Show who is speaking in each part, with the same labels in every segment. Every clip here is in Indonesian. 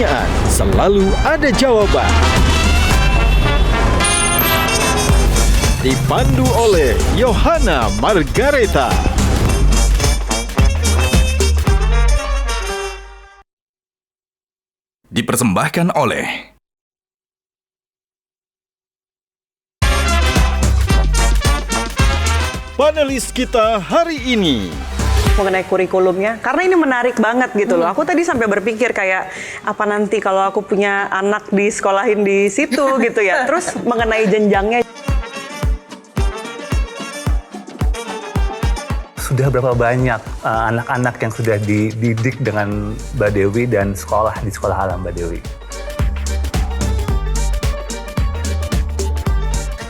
Speaker 1: pertanyaan, selalu ada jawaban. Dipandu oleh Yohana Margareta.
Speaker 2: Dipersembahkan oleh
Speaker 1: Panelis kita hari ini.
Speaker 3: Mengenai kurikulumnya, karena ini menarik banget gitu loh. Aku tadi sampai berpikir kayak, apa nanti kalau aku punya anak disekolahin di situ gitu ya. Terus mengenai jenjangnya.
Speaker 4: Sudah berapa banyak anak-anak yang sudah dididik dengan Mbak Dewi dan sekolah di Sekolah Alam Mbak Dewi?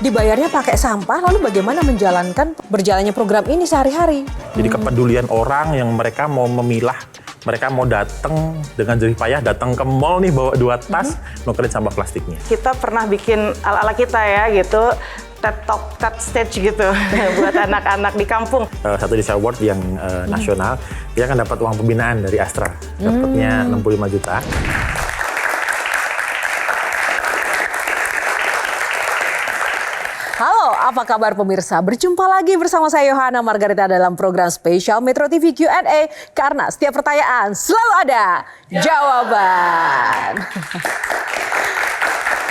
Speaker 5: Dibayarnya pakai sampah, lalu bagaimana menjalankan berjalannya program ini sehari-hari?
Speaker 6: Jadi kepedulian orang yang mereka mau memilah, mereka mau datang dengan jerih payah, datang ke mall nih bawa 2 tas, nukerin sampah plastiknya.
Speaker 3: Kita pernah bikin ala-ala kita ya gitu, TED Talk, TED Stage gitu buat anak-anak di kampung.
Speaker 6: Satu Desa Award yang nasional, dia akan dapat uang pembinaan dari Astra. Dapatnya 65 juta.
Speaker 5: Halo, apa kabar pemirsa? Berjumpa lagi bersama saya Yohana Margareta dalam program spesial Metro TV Q&A. Karena setiap pertanyaan selalu ada jawaban.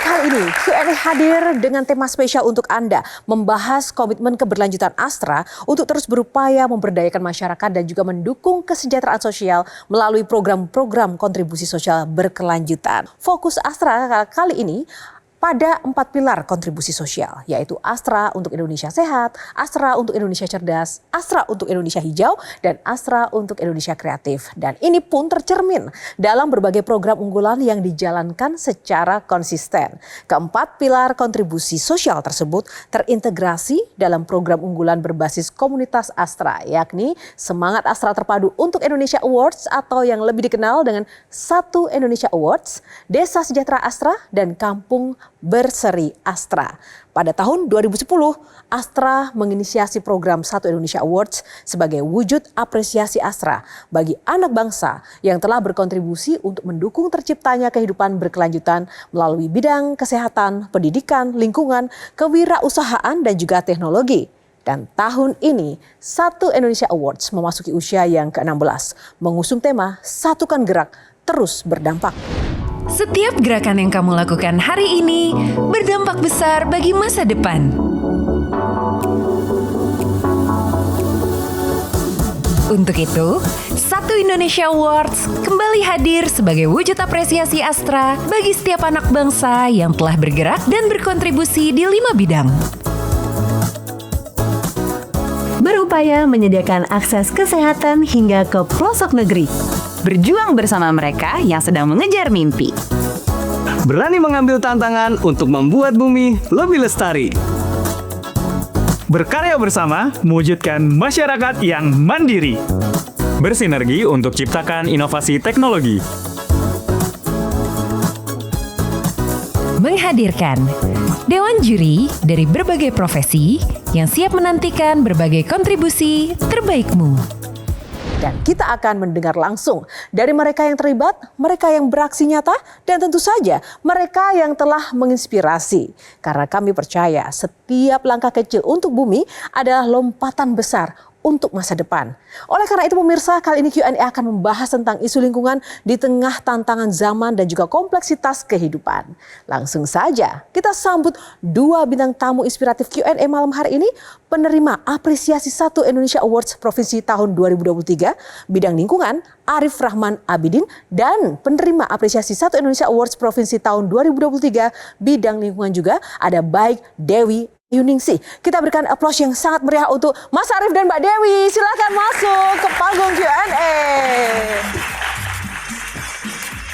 Speaker 5: Kali ini Q&A hadir dengan tema spesial untuk Anda, membahas komitmen keberlanjutan Astra untuk terus berupaya memberdayakan masyarakat dan juga mendukung kesejahteraan sosial melalui program-program kontribusi sosial berkelanjutan. Fokus Astra kali ini pada 4 pilar kontribusi sosial, yaitu Astra untuk Indonesia Sehat, Astra untuk Indonesia Cerdas, Astra untuk Indonesia Hijau, dan Astra untuk Indonesia Kreatif. Dan ini pun tercermin dalam berbagai program unggulan yang dijalankan secara konsisten. Keempat pilar kontribusi sosial tersebut terintegrasi dalam program unggulan berbasis komunitas Astra, yakni Semangat Astra Terpadu untuk Indonesia Awards atau yang lebih dikenal dengan Satu Indonesia Awards, Desa Sejahtera Astra, dan Kampung Berseri Astra. Pada tahun 2010, Astra menginisiasi program Satu Indonesia Awards sebagai wujud apresiasi Astra bagi anak bangsa yang telah berkontribusi untuk mendukung terciptanya kehidupan berkelanjutan melalui bidang kesehatan, pendidikan, lingkungan, kewirausahaan, dan juga teknologi. Dan tahun ini, Satu Indonesia Awards memasuki usia yang ke-16, mengusung tema Satukan Gerak, Terus Berdampak.
Speaker 7: Setiap gerakan yang kamu lakukan hari ini berdampak besar bagi masa depan. Untuk itu, Satu Indonesia Awards kembali hadir sebagai wujud apresiasi Astra bagi setiap anak bangsa yang telah bergerak dan berkontribusi di 5 bidang.
Speaker 8: Berupaya menyediakan akses kesehatan hingga ke pelosok negeri. Berjuang bersama mereka yang sedang mengejar mimpi.
Speaker 9: Berani mengambil tantangan untuk membuat bumi lebih lestari. Berkarya bersama mewujudkan masyarakat yang mandiri. Bersinergi untuk ciptakan inovasi teknologi.
Speaker 7: Menghadirkan Dewan Juri dari berbagai profesi yang siap menantikan berbagai kontribusi terbaikmu.
Speaker 5: Dan kita akan mendengar langsung dari mereka yang terlibat, mereka yang beraksi nyata, dan tentu saja mereka yang telah menginspirasi. Karena kami percaya setiap langkah kecil untuk bumi adalah lompatan besar untuk masa depan. Oleh karena itu pemirsa, kali ini Q&A akan membahas tentang isu lingkungan di tengah tantangan zaman dan juga kompleksitas kehidupan. Langsung saja kita sambut 2 bintang tamu inspiratif Q&A malam hari ini, penerima apresiasi Satu Indonesia Awards Provinsi tahun 2023 bidang lingkungan Arif Rahman Abidin, dan penerima apresiasi Satu Indonesia Awards Provinsi tahun 2023 bidang lingkungan juga ada Baik Dewi Yuningsih. Kita berikan aplaus yang sangat meriah untuk Mas Arif dan Mbak Dewi. Silakan masuk ke panggung Q&A.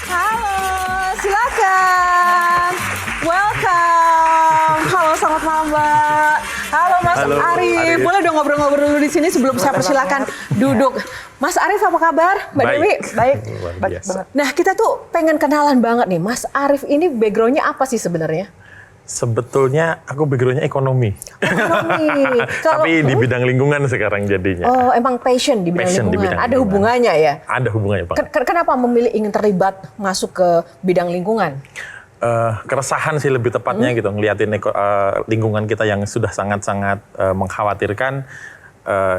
Speaker 5: Halo, silakan. Welcome. Halo, selamat malam Mbak. Halo Mas Arif. Boleh dong ngobrol-ngobrol dulu di sini sebelum saya persilakan duduk. Mas Arif apa kabar? Mbak Dewi? Baik. Baik banget. Nah, kita tuh pengen kenalan banget nih. Mas Arif ini background-nya apa sih sebenarnya?
Speaker 6: Sebetulnya aku backgroundnya ekonomi.
Speaker 5: Ekonomi.
Speaker 6: Tapi di bidang lingkungan sekarang jadinya.
Speaker 5: Oh, emang passion di bidang
Speaker 6: Passion di
Speaker 5: lingkungan.
Speaker 6: bidang
Speaker 5: Ada
Speaker 6: lingkungan.
Speaker 5: hubungannya ya?
Speaker 6: Ada hubungannya, Pak.
Speaker 5: Kenapa memilih ingin terlibat masuk ke bidang lingkungan?
Speaker 6: Keresahan sih lebih tepatnya gitu, ngeliatin lingkungan kita yang sudah sangat-sangat mengkhawatirkan.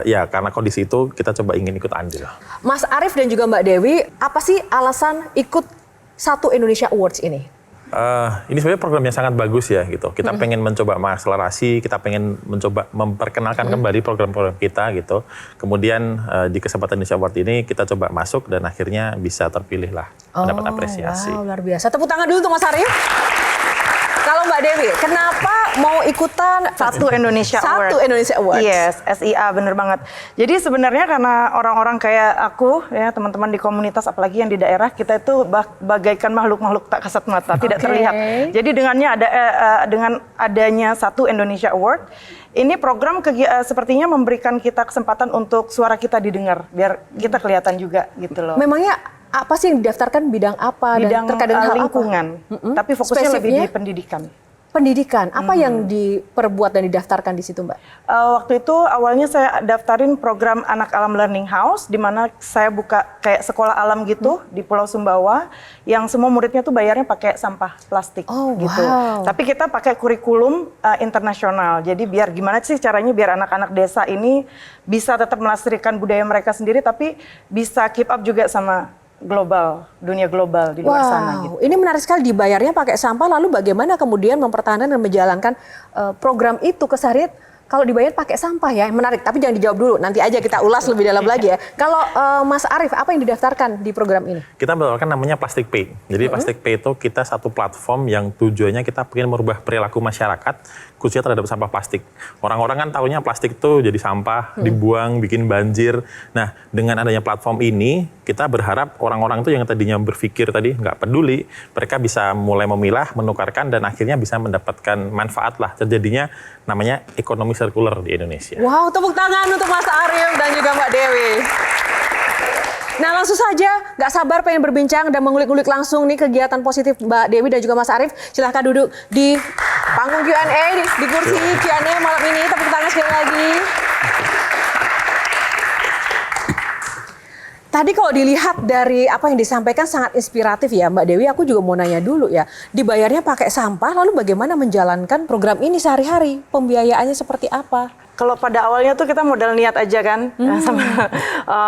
Speaker 6: Ya karena kondisi itu kita coba ingin ikut andil.
Speaker 5: Mas Arief dan juga Mbak Dewi, apa sih alasan ikut Satu Indonesia Awards ini?
Speaker 6: Ini sebenarnya program yang sangat bagus ya gitu. Kita pengen mencoba mengakselerasi, kita pengen mencoba memperkenalkan kembali program-program kita gitu. Kemudian di kesempatan Indonesia Award ini kita coba masuk dan akhirnya bisa terpilih lah, mendapat apresiasi.
Speaker 5: Wow, luar biasa. Tepuk tangan dulu untuk Mas Arief. Kalau Mbak Dewi, kenapa mau ikutan
Speaker 3: Satu Indonesia Award.
Speaker 5: Satu Indonesia Awards?
Speaker 3: Yes, SIA bener banget. Jadi sebenarnya karena orang-orang kayak aku, ya teman-teman di komunitas, apalagi yang di daerah, kita itu bagaikan makhluk-makhluk tak kasat mata, tidak terlihat. Jadi dengan adanya Satu Indonesia Award, ini program sepertinya memberikan kita kesempatan untuk suara kita didengar, biar kita kelihatan juga gitu loh.
Speaker 5: Memangnya apa sih yang didaftarkan, bidang apa,
Speaker 3: Bidang
Speaker 5: dan terkait dengan hal
Speaker 3: lingkungan, tapi fokusnya lebih di pendidikan.
Speaker 5: Pendidikan, apa yang diperbuat dan didaftarkan di situ, Mbak?
Speaker 3: Waktu itu awalnya saya daftarin program Anak Alam Learning House, di mana saya buka kayak sekolah alam gitu di Pulau Sumbawa, yang semua muridnya tuh bayarnya pakai sampah plastik gitu.
Speaker 5: Wow.
Speaker 3: Tapi kita pakai kurikulum internasional, jadi biar gimana sih caranya biar anak-anak desa ini bisa tetap melestarikan budaya mereka sendiri, tapi bisa keep up juga sama dunia global di luar sana gitu.
Speaker 5: Ini menarik sekali, dibayarnya pakai sampah, lalu bagaimana kemudian mempertahankan dan menjalankan program itu keseharian kalau dibayar pakai sampah ya? Menarik, tapi jangan dijawab dulu, nanti aja kita ulas lebih dalam lagi ya. Kalau Mas Arief, apa yang didaftarkan di program ini?
Speaker 6: Kita mendapatkan namanya Plastic Pay. Jadi Plastic Pay itu kita satu platform yang tujuannya kita ingin merubah perilaku masyarakat khususnya terhadap sampah plastik. Orang-orang kan tahunya plastik itu jadi sampah, dibuang, bikin banjir. Nah, dengan adanya platform ini, kita berharap orang-orang itu yang tadinya berpikir tadi nggak peduli, mereka bisa mulai memilah, menukarkan, dan akhirnya bisa mendapatkan manfaat lah. Terjadinya namanya ekonomi sirkular di Indonesia.
Speaker 5: Wow, tepuk tangan untuk Mas Arief dan juga Mbak Dewi. Nah, langsung saja, nggak sabar pengen berbincang dan mengulik-ulik langsung nih kegiatan positif Mbak Dewi dan juga Mas Arief. Silahkan duduk di panggung Q&A, di kursi Q&A malam ini. Tepuk tangan sekali lagi. Tadi kalau dilihat dari apa yang disampaikan sangat inspiratif ya Mbak Dewi, aku juga mau nanya dulu ya. Dibayarnya pakai sampah, lalu bagaimana menjalankan program ini sehari-hari? Pembiayaannya seperti apa?
Speaker 3: Kalau pada awalnya tuh kita modal niat aja kan, sama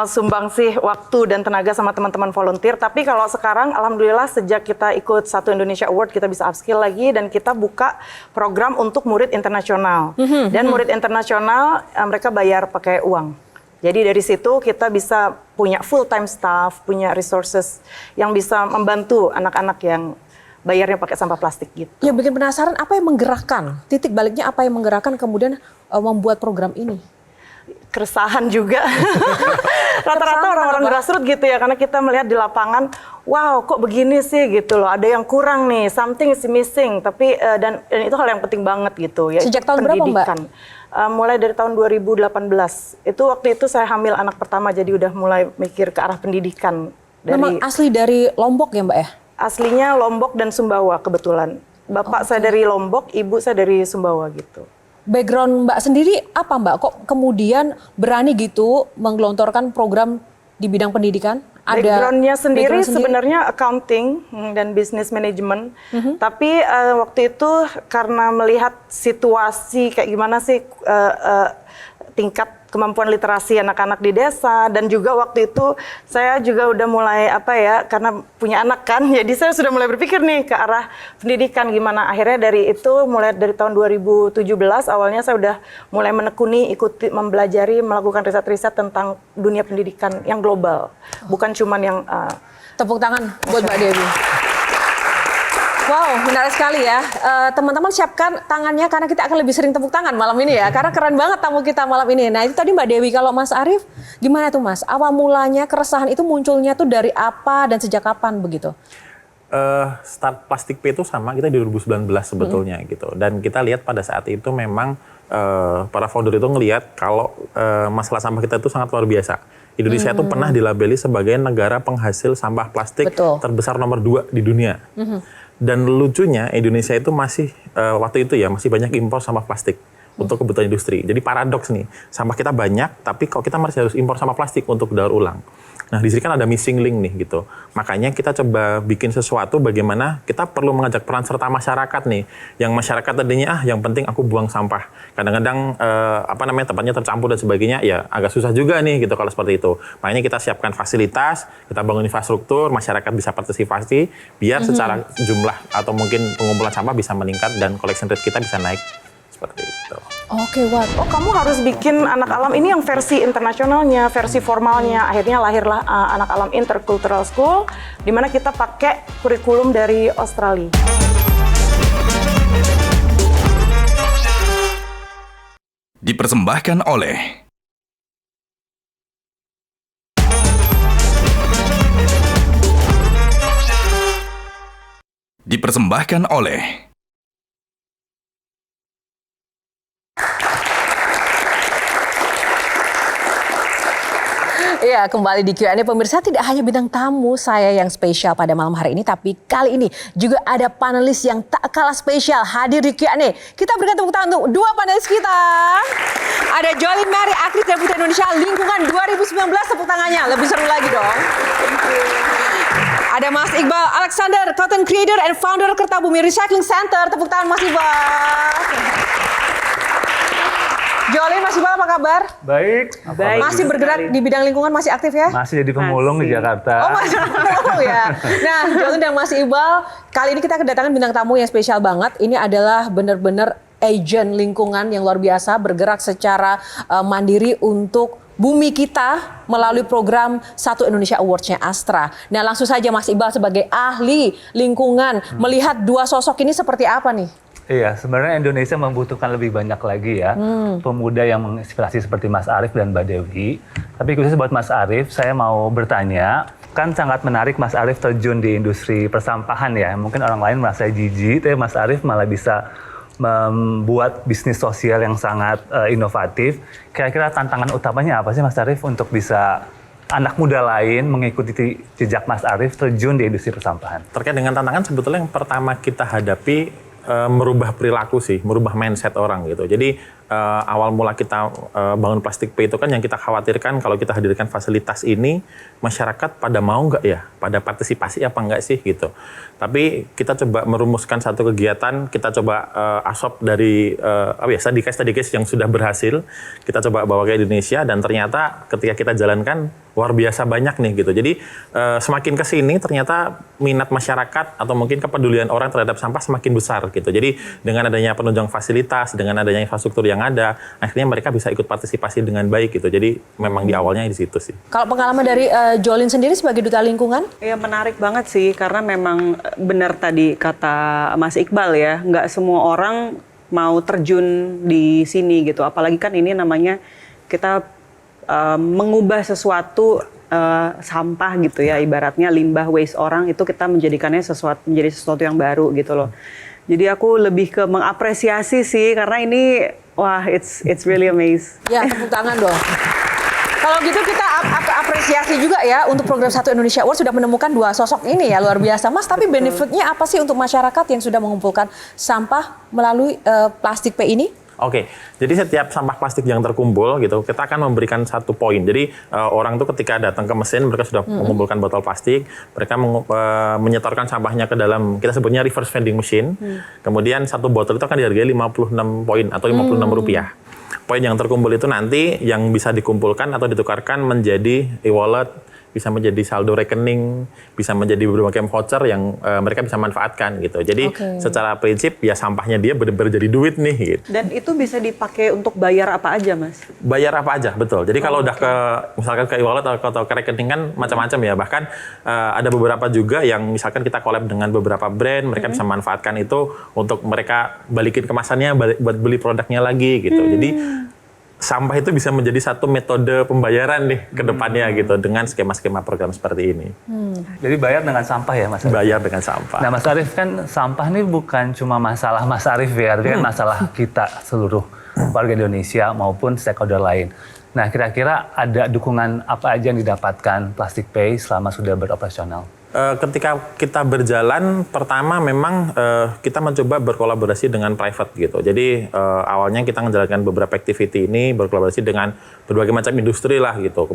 Speaker 3: sumbangsih waktu dan tenaga sama teman-teman volunteer. Tapi kalau sekarang, alhamdulillah sejak kita ikut Satu Indonesia Award, kita bisa upskill lagi dan kita buka program untuk murid internasional. Dan murid internasional mereka bayar pakai uang. Jadi dari situ kita bisa punya full-time staff, punya resources yang bisa membantu anak-anak yang bayarnya pakai sampah plastik gitu.
Speaker 5: Ya bikin penasaran, apa yang menggerakkan? Titik baliknya apa yang menggerakkan kemudian membuat program ini?
Speaker 3: Keresahan juga. Rata-rata orang-orang grassroots gitu ya, karena kita melihat di lapangan, wow kok begini sih gitu loh, ada yang kurang nih, something is missing. Tapi dan itu hal yang penting banget gitu ya.
Speaker 5: Sejak tahun berapa Mbak?
Speaker 3: Mulai dari tahun 2018. Itu waktu itu saya hamil anak pertama, jadi udah mulai mikir ke arah pendidikan.
Speaker 5: Memang asli dari Lombok ya Mbak ya?
Speaker 3: Aslinya Lombok dan Sumbawa kebetulan. Bapak saya dari Lombok, ibu saya dari Sumbawa gitu.
Speaker 5: Background Mbak sendiri apa Mbak? Kok kemudian berani gitu menggelontorkan program di bidang pendidikan?
Speaker 3: Backgroundnya sendiri sebenarnya accounting dan business management. Tapi waktu itu karena melihat situasi kayak gimana sih tingkat kemampuan literasi anak-anak di desa, dan juga waktu itu saya juga udah mulai karena punya anak kan, jadi saya sudah mulai berpikir nih ke arah pendidikan gimana. Akhirnya dari itu mulai dari tahun 2017 awalnya saya udah mulai menekuni, mempelajari, melakukan riset-riset tentang dunia pendidikan yang global, bukan cuman yang
Speaker 5: tepuk tangan buat Mbak Dewi. Wow, menarik sekali ya. Teman-teman siapkan tangannya karena kita akan lebih sering tepuk tangan malam ini ya. Karena keren banget tamu kita malam ini. Nah itu tadi Mbak Dewi, kalau Mas Arief gimana tuh Mas? Awal mulanya keresahan itu munculnya tuh dari apa dan sejak kapan begitu?
Speaker 6: Start Plastic Pay itu sama kita di 2019 sebetulnya gitu. Dan kita lihat pada saat itu memang para founder itu ngelihat kalau masalah sampah kita itu sangat luar biasa. Indonesia itu pernah dilabeli sebagai negara penghasil sampah plastik terbesar nomor 2 di dunia. Dan lucunya Indonesia itu masih waktu itu ya masih banyak impor sampah plastik untuk kebutuhan industri. Jadi paradoks nih, sampah kita banyak tapi kok kita masih harus impor sampah plastik untuk daur ulang. Nah, di sini kan ada missing link nih gitu. Makanya kita coba bikin sesuatu bagaimana kita perlu mengajak peran serta masyarakat nih. Yang masyarakat tadinya yang penting aku buang sampah. Kadang-kadang tempatnya tercampur dan sebagainya ya agak susah juga nih gitu kalau seperti itu. Makanya kita siapkan fasilitas, kita bangun infrastruktur, masyarakat bisa partisipasi biar secara jumlah atau mungkin pengumpulan sampah bisa meningkat dan collection rate kita bisa naik seperti itu.
Speaker 5: Oke, wah.
Speaker 3: Oh, kamu harus bikin Anak Alam ini yang versi internasionalnya, versi formalnya. Akhirnya lahirlah Anak Alam Intercultural School, di mana kita pakai kurikulum dari Australia.
Speaker 2: Dipersembahkan oleh
Speaker 5: Ya, kembali di Q&A pemirsa, tidak hanya bintang tamu saya yang spesial pada malam hari ini, tapi kali ini juga ada panelis yang tak kalah spesial hadir di Q&A. Kita berikan tepuk tangan untuk dua panelis kita. Ada Jolin Mary, aktris dan Putri Indonesia Lingkungan 2019, tepuk tangannya, lebih seru lagi dong. Ada Mas Iqbal Alexander, content creator and founder Kertabumi Recycling Center, tepuk tangan Mas Iqbal. Jolin, Mas Iqbal apa kabar?
Speaker 4: Baik.
Speaker 5: Masih bergerak di bidang lingkungan, masih aktif ya?
Speaker 4: Masih jadi pemulung di Jakarta.
Speaker 5: Oh, masih pemulung ya. Nah, Jolin dan Mas Iqbal, kali ini kita kedatangan bintang tamu yang spesial banget. Ini adalah benar-benar agent lingkungan yang luar biasa, bergerak secara mandiri untuk bumi kita melalui program Satu Indonesia Awards-nya Astra. Nah, langsung saja Mas Iqbal sebagai ahli lingkungan, melihat dua sosok ini seperti apa nih?
Speaker 4: Iya, sebenarnya Indonesia membutuhkan lebih banyak lagi ya pemuda yang menginspirasi seperti Mas Arief dan Mbak Dewi. Tapi khusus buat Mas Arief, saya mau bertanya, kan sangat menarik Mas Arief terjun di industri persampahan ya. Mungkin orang lain merasa jijik, tapi Mas Arief malah bisa membuat bisnis sosial yang sangat inovatif. Kira-kira tantangan utamanya apa sih Mas Arief untuk bisa anak muda lain mengikuti jejak Mas Arief terjun di industri persampahan?
Speaker 6: Terkait dengan tantangan sebetulnya yang pertama kita hadapi merubah perilaku sih, merubah mindset orang gitu. Jadi awal mula kita bangun Plastic Pay itu kan yang kita khawatirkan kalau kita hadirkan fasilitas ini, masyarakat pada mau nggak ya, pada partisipasi apa nggak sih gitu. Tapi kita coba merumuskan satu kegiatan, kita coba asop dari study case yang sudah berhasil, kita coba bawa ke Indonesia dan ternyata ketika kita jalankan luar biasa banyak nih gitu. Jadi semakin ke sini ternyata minat masyarakat atau mungkin kepedulian orang terhadap sampah semakin besar gitu. Jadi dengan adanya penunjang fasilitas, dengan adanya infrastruktur yang ada, akhirnya mereka bisa ikut partisipasi dengan baik gitu. Jadi memang di awalnya di situ sih.
Speaker 5: Kalau pengalaman dari Jolin sendiri sebagai duta lingkungan?
Speaker 10: Ya menarik banget sih, karena memang benar tadi kata Mas Iqbal ya, nggak semua orang mau terjun di sini gitu. Apalagi kan ini namanya kita mengubah sesuatu sampah gitu ya, ibaratnya limbah waste orang itu kita menjadikannya menjadi sesuatu yang baru gitu loh. Jadi aku lebih ke mengapresiasi sih, karena ini wah it's really amazing.
Speaker 5: Ya, tepuk tangan dong. Kalau gitu kita apresiasi juga ya untuk program Satu Indonesia Awards sudah menemukan dua sosok ini ya, luar biasa Mas. Tapi benefitnya apa sih untuk masyarakat yang sudah mengumpulkan sampah melalui Plastic Pay ini?
Speaker 6: Oke, jadi setiap sampah plastik yang terkumpul gitu, kita akan memberikan satu poin. Jadi orang tuh ketika datang ke mesin, mereka sudah mengumpulkan botol plastik, mereka menyetorkan sampahnya ke dalam, kita sebutnya reverse vending machine. Kemudian satu botol itu akan dihargai 56 poin atau 56 rupiah. Poin yang terkumpul itu nanti yang bisa dikumpulkan atau ditukarkan menjadi e-wallet, bisa menjadi saldo rekening, bisa menjadi berbagai voucher yang mereka bisa manfaatkan gitu. Jadi secara prinsip ya sampahnya dia benar-benar jadi duit nih gitu.
Speaker 10: Dan itu bisa dipakai untuk bayar apa aja Mas?
Speaker 6: Bayar apa aja, betul. Jadi kalau udah ke misalkan ke e-wallet atau ke rekening kan macam-macam ya. Bahkan ada beberapa juga yang misalkan kita collab dengan beberapa brand, mereka bisa manfaatkan itu untuk mereka balikin kemasannya buat beli produknya lagi gitu. Jadi sampah itu bisa menjadi satu metode pembayaran nih ke depannya gitu dengan skema-skema program seperti ini.
Speaker 4: Jadi bayar dengan sampah ya Mas Arief?
Speaker 6: Bayar dengan sampah.
Speaker 4: Nah Mas Arief, kan sampah ini bukan cuma masalah Mas Arief ya, tapi kan masalah kita seluruh warga Indonesia maupun stakeholder lain. Nah kira-kira ada dukungan apa aja yang didapatkan Plastic Pay selama sudah beroperasional?
Speaker 6: Ketika kita berjalan, pertama memang kita mencoba berkolaborasi dengan private gitu. Jadi awalnya kita menjalankan beberapa activity ini berkolaborasi dengan berbagai macam industri lah gitu.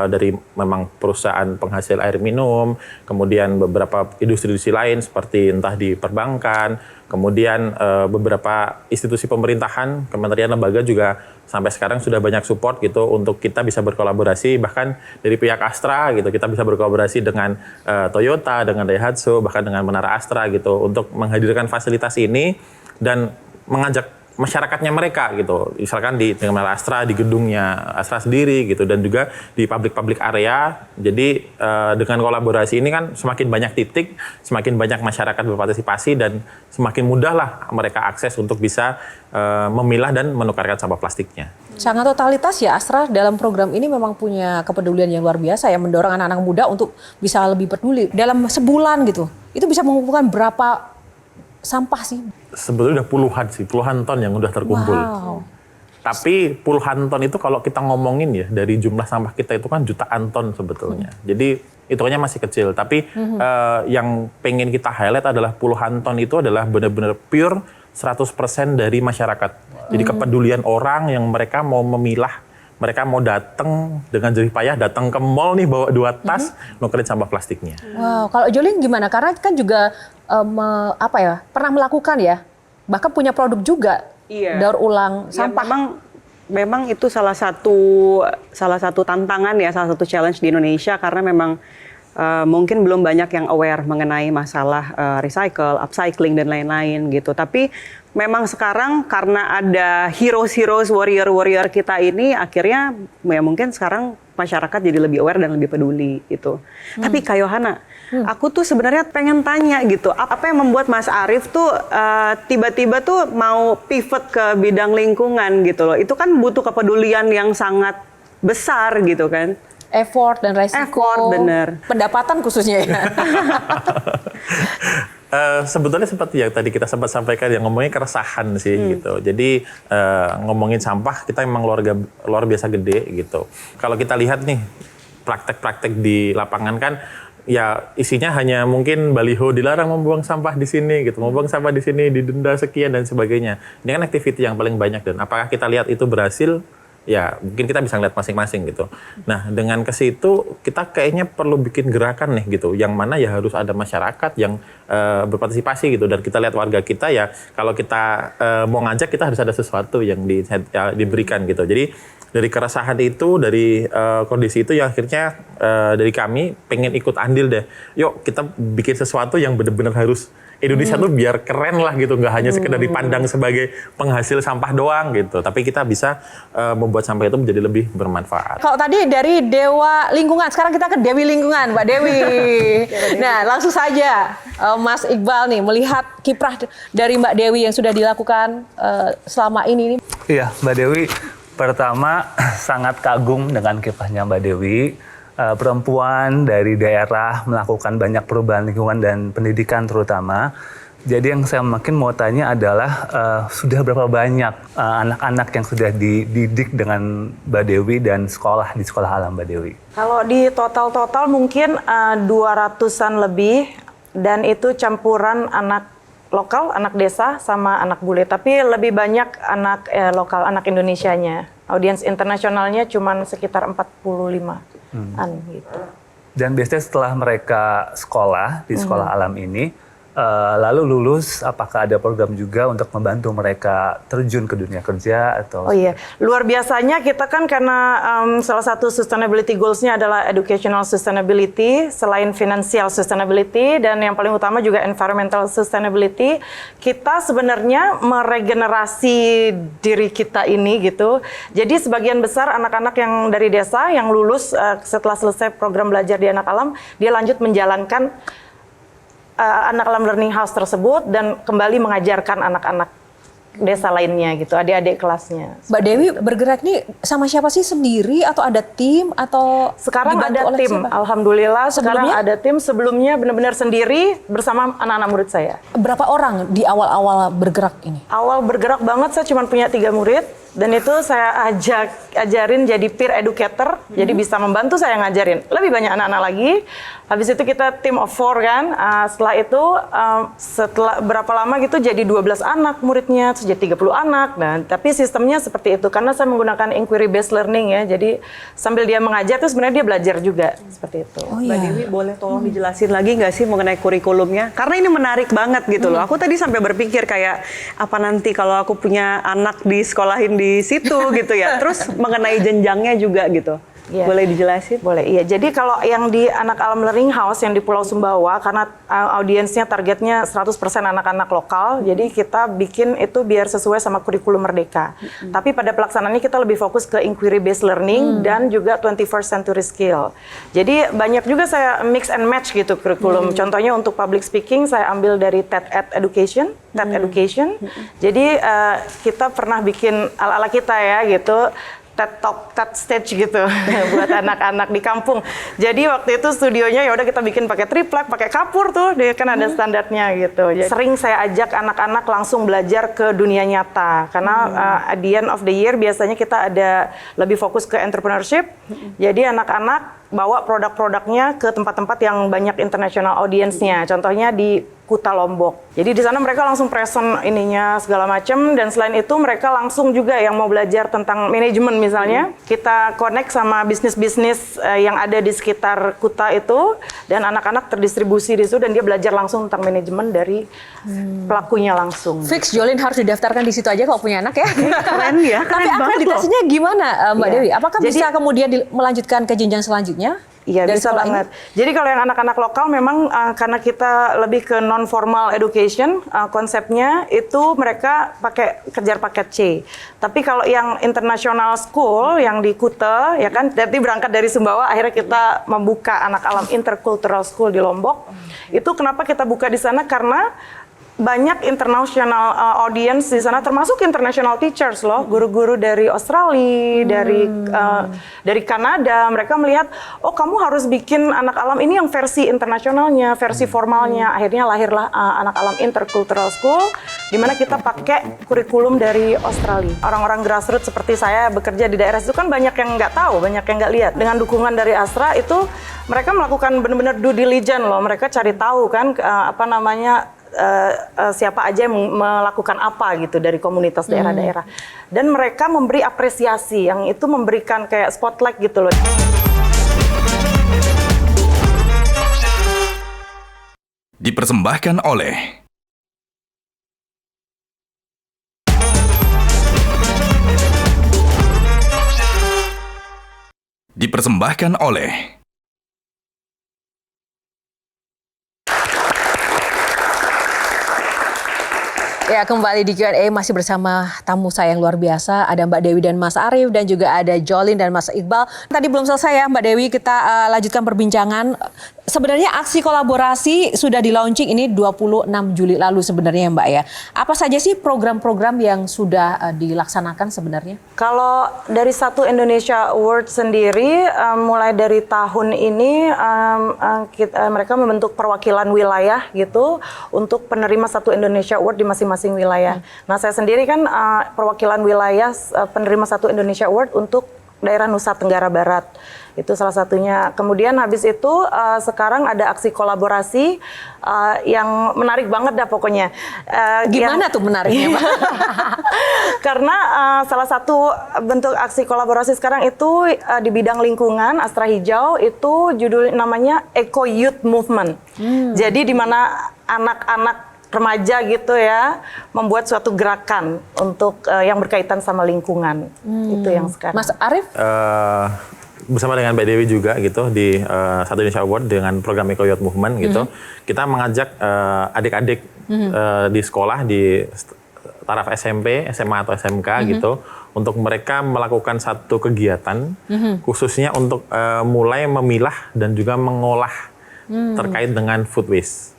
Speaker 6: Dari memang perusahaan penghasil air minum, kemudian beberapa industri lain seperti entah di perbankan, kemudian beberapa institusi pemerintahan, kementerian lembaga juga sampai sekarang sudah banyak support gitu untuk kita bisa berkolaborasi, bahkan dari pihak Astra gitu kita bisa berkolaborasi dengan Toyota, dengan Daihatsu, bahkan dengan Menara Astra gitu untuk menghadirkan fasilitas ini dan mengajak masyarakatnya mereka gitu, misalkan dengan Menara Astra di gedungnya Astra sendiri gitu dan juga di public area. Jadi dengan kolaborasi ini kan semakin banyak titik, semakin banyak masyarakat berpartisipasi dan semakin mudah lah mereka akses untuk bisa memilah dan menukarkan sampah plastiknya.
Speaker 5: Sangat totalitas ya Astra dalam program ini memang punya kepedulian yang luar biasa ya, mendorong anak-anak muda untuk bisa lebih peduli. Dalam sebulan gitu, itu bisa mengumpulkan berapa sampah sih?
Speaker 6: Sebetulnya udah puluhan ton yang udah terkumpul.
Speaker 5: Wow.
Speaker 6: Tapi puluhan ton itu kalau kita ngomongin ya dari jumlah sampah kita itu kan jutaan ton sebetulnya. Jadi hitungannya masih kecil. Tapi yang pengen kita highlight adalah puluhan ton itu adalah benar-benar pure 100% dari masyarakat. Jadi kepedulian orang yang mereka mau memilah, mereka mau datang dengan jerih payah, datang ke mall nih bawa 2 tas, nukerin sampah plastiknya.
Speaker 5: Wow, kalau Jolin gimana? Karena kan juga pernah melakukan ya, bahkan punya produk juga, daur ulang sampah.
Speaker 10: Ya, memang itu salah satu tantangan ya, salah satu challenge di Indonesia karena memang mungkin belum banyak yang aware mengenai masalah recycle, upcycling dan lain-lain gitu. Tapi memang sekarang karena ada heroes, warrior kita ini akhirnya ya mungkin sekarang masyarakat jadi lebih aware dan lebih peduli gitu. Tapi Kak Yohana, aku tuh sebenarnya pengen tanya gitu, apa yang membuat Mas Arief tuh tiba-tiba tuh mau pivot ke bidang lingkungan gitu loh. Itu kan butuh kepedulian yang sangat besar gitu kan.
Speaker 5: Effort dan resiko.
Speaker 10: Effort, bener.
Speaker 5: Pendapatan khususnya ya.
Speaker 6: Sebetulnya seperti yang tadi kita sempat sampaikan, yang ngomongin keresahan sih gitu. Jadi ngomongin sampah kita memang luar biasa gede gitu. Kalau kita lihat nih praktek-praktek di lapangan kan ya isinya hanya mungkin baliho dilarang membuang sampah di sini gitu, membuang sampah di sini didenda sekian dan sebagainya. Ini kan aktiviti yang paling banyak dan apakah kita lihat itu berhasil? Ya mungkin kita bisa ngeliat masing-masing gitu. Nah dengan ke situ kita kayaknya perlu bikin gerakan nih gitu, yang mana ya harus ada masyarakat yang berpartisipasi gitu, dan kita lihat warga kita ya kalau kita mau ngajak kita harus ada sesuatu yang diberikan gitu. Jadi dari keresahan itu, dari kondisi itu ya akhirnya dari kami pengen ikut andil deh. Yuk kita bikin sesuatu yang benar-benar harus Indonesia tuh biar keren lah gitu, nggak hanya sekedar dipandang sebagai penghasil sampah doang gitu, tapi kita bisa membuat sampah itu menjadi lebih bermanfaat.
Speaker 5: Kalau tadi dari Dewa Lingkungan, sekarang kita ke Dewi Lingkungan, Mbak Dewi. Nah, langsung saja Mas Iqbal nih melihat kiprah dari Mbak Dewi yang sudah dilakukan selama ini.
Speaker 4: Iya, Mbak Dewi, pertama sangat kagum dengan kiprahnya Mbak Dewi. Perempuan dari daerah melakukan banyak perubahan lingkungan dan pendidikan terutama. Jadi yang saya mungkin mau tanya adalah sudah berapa banyak anak-anak yang sudah dididik dengan Mbak Dewi dan sekolah di Sekolah Alam Mbak Dewi?
Speaker 3: Kalau di total mungkin 200-an lebih, dan itu campuran anak lokal, anak desa sama anak bule. Tapi lebih banyak anak lokal, anak Indonesianya. Audiens internasionalnya cuma sekitar 45. Gitu.
Speaker 4: Dan biasanya setelah mereka sekolah di Sekolah Alam ini, lalu lulus, apakah ada program juga untuk membantu mereka terjun ke dunia kerja atau?
Speaker 3: Oh iya, luar biasanya kita kan karena salah satu sustainability goals-nya adalah educational sustainability, selain financial sustainability, dan yang paling utama juga environmental sustainability. Kita sebenarnya meregenerasi diri kita ini gitu. Jadi sebagian besar anak-anak yang dari desa yang lulus setelah selesai program belajar di Anak Alam, dia lanjut menjalankan Anak Alam Learning House tersebut dan kembali mengajarkan anak-anak desa lainnya gitu, adik-adik kelasnya.
Speaker 5: Mbak Dewi bergerak nih sama siapa sih, sendiri atau ada tim atau
Speaker 3: sekarang ada tim?
Speaker 5: Siapa?
Speaker 3: Alhamdulillah
Speaker 5: Sebelumnya?
Speaker 3: sekarang ada tim. Sebelumnya benar-benar sendiri bersama anak-anak murid saya.
Speaker 5: Berapa orang di awal-awal bergerak ini?
Speaker 3: Awal bergerak banget saya cuma punya 3 murid. Dan itu saya ajarin jadi peer educator, jadi bisa membantu saya ngajarin lebih banyak anak-anak lagi. Habis itu kita team of 4 kan. Setelah itu setelah berapa lama gitu jadi 12 anak muridnya, terus jadi 30 anak. Nah, tapi sistemnya seperti itu karena saya menggunakan inquiry based learning ya. Jadi sambil dia mengajar tuh sebenarnya dia belajar juga seperti itu.
Speaker 10: Mbak Dewi boleh tolong dijelasin lagi nggak sih mengenai kurikulumnya? Karena ini menarik banget gitu loh. Aku tadi sampai berpikir kayak apa nanti kalau aku punya anak disekolahin di situ gitu ya. Terus mengenai jenjangnya juga gitu.
Speaker 3: Yeah.
Speaker 10: Boleh dijelasin?
Speaker 3: Boleh, iya. Jadi kalau yang di Anak Alam Learning House yang di Pulau Sumbawa, karena audiensnya targetnya 100% anak-anak lokal, jadi kita bikin itu biar sesuai sama kurikulum Merdeka. Tapi pada pelaksanaannya kita lebih fokus ke inquiry based learning dan juga 21st century skill. Jadi banyak juga saya mix and match gitu kurikulum. Contohnya untuk public speaking saya ambil dari TED Education. Jadi kita pernah bikin ala-ala kita ya gitu. TED Talk, TED Stage gitu buat anak-anak di kampung. Jadi waktu itu studionya ya udah kita bikin pakai triplek, pakai kapur tuh, dia kan ada standarnya gitu. Jadi, sering saya ajak anak-anak langsung belajar ke dunia nyata karena at the end of the year biasanya kita ada lebih fokus ke entrepreneurship. Jadi anak-anak bawa produk-produknya ke tempat-tempat yang banyak international audience-nya. Contohnya di Kuta Lombok. Jadi di sana mereka langsung present ininya segala macam dan selain itu mereka langsung juga yang mau belajar tentang manajemen misalnya. Kita connect sama bisnis-bisnis yang ada di sekitar Kuta itu dan anak-anak terdistribusi di situ dan dia belajar langsung tentang manajemen dari pelakunya langsung.
Speaker 5: Fix Jolin harus didaftarkan di situ aja kalau punya anak ya.
Speaker 10: Keren ya, keren.
Speaker 5: Tapi akreditasinya gimana Mbak Dewi? Apakah
Speaker 3: Jadi,
Speaker 5: bisa kemudian melanjutkan ke jenjang selanjutnya?
Speaker 3: Iya, bisa banget. Jadi kalau yang anak-anak lokal memang karena kita lebih ke non-formal education, konsepnya itu mereka kejar paket C. Tapi kalau yang international school, yang di Kuta, ya kan, jadi berangkat dari Sumbawa, akhirnya kita membuka Anak Alam Intercultural School di Lombok. Itu kenapa kita buka di sana, karena banyak international audience di sana, termasuk international teachers loh, guru-guru dari Australia, dari Kanada. Mereka melihat, oh kamu harus bikin Anak Alam ini yang versi internasionalnya, versi formalnya. Akhirnya lahirlah Anak Alam Intercultural School, di mana kita pakai kurikulum dari Australia. Orang-orang grassroots seperti saya bekerja di daerah itu kan banyak yang nggak tahu, banyak yang nggak lihat. Dengan dukungan dari Astra itu mereka melakukan benar-benar due diligence loh. Mereka cari tahu kan siapa aja yang melakukan apa gitu dari komunitas daerah-daerah. Dan mereka memberi apresiasi yang itu memberikan kayak spotlight gitu loh.
Speaker 2: Dipersembahkan oleh
Speaker 5: Ya, kembali di Q&A masih bersama tamu saya yang luar biasa. Ada Mbak Dewi dan Mas Arief dan juga ada Jolin dan Mas Iqbal. Tadi belum selesai ya Mbak Dewi, kita lanjutkan perbincangan. Sebenarnya aksi kolaborasi sudah di-launching ini 26 Juli lalu sebenarnya Mbak ya. Apa saja sih program-program yang sudah dilaksanakan sebenarnya?
Speaker 3: Kalau dari Satu Indonesia Award sendiri, mulai dari tahun ini mereka membentuk perwakilan wilayah gitu untuk penerima Satu Indonesia Award di masing-masing wilayah. Nah saya sendiri kan perwakilan wilayah penerima Satu Indonesia Award untuk daerah Nusa Tenggara Barat. Itu salah satunya. Kemudian habis itu sekarang ada aksi kolaborasi yang menarik banget dah pokoknya.
Speaker 5: Gimana tuh menariknya, Mbak?
Speaker 3: Karena salah satu bentuk aksi kolaborasi sekarang itu di bidang lingkungan, Astra Hijau, itu judul namanya Eco Youth Movement. Jadi di mana anak-anak remaja gitu ya, membuat suatu gerakan untuk yang berkaitan sama lingkungan. Itu yang sekarang.
Speaker 5: Mas Arief?
Speaker 6: Bersama dengan Mbak Dewi juga gitu di Satu Indonesia Award dengan program Eco Youth Movement gitu, kita mengajak adik-adik di sekolah di taraf SMP, SMA atau SMK gitu, untuk mereka melakukan satu kegiatan khususnya untuk mulai memilah dan juga mengolah terkait dengan food waste.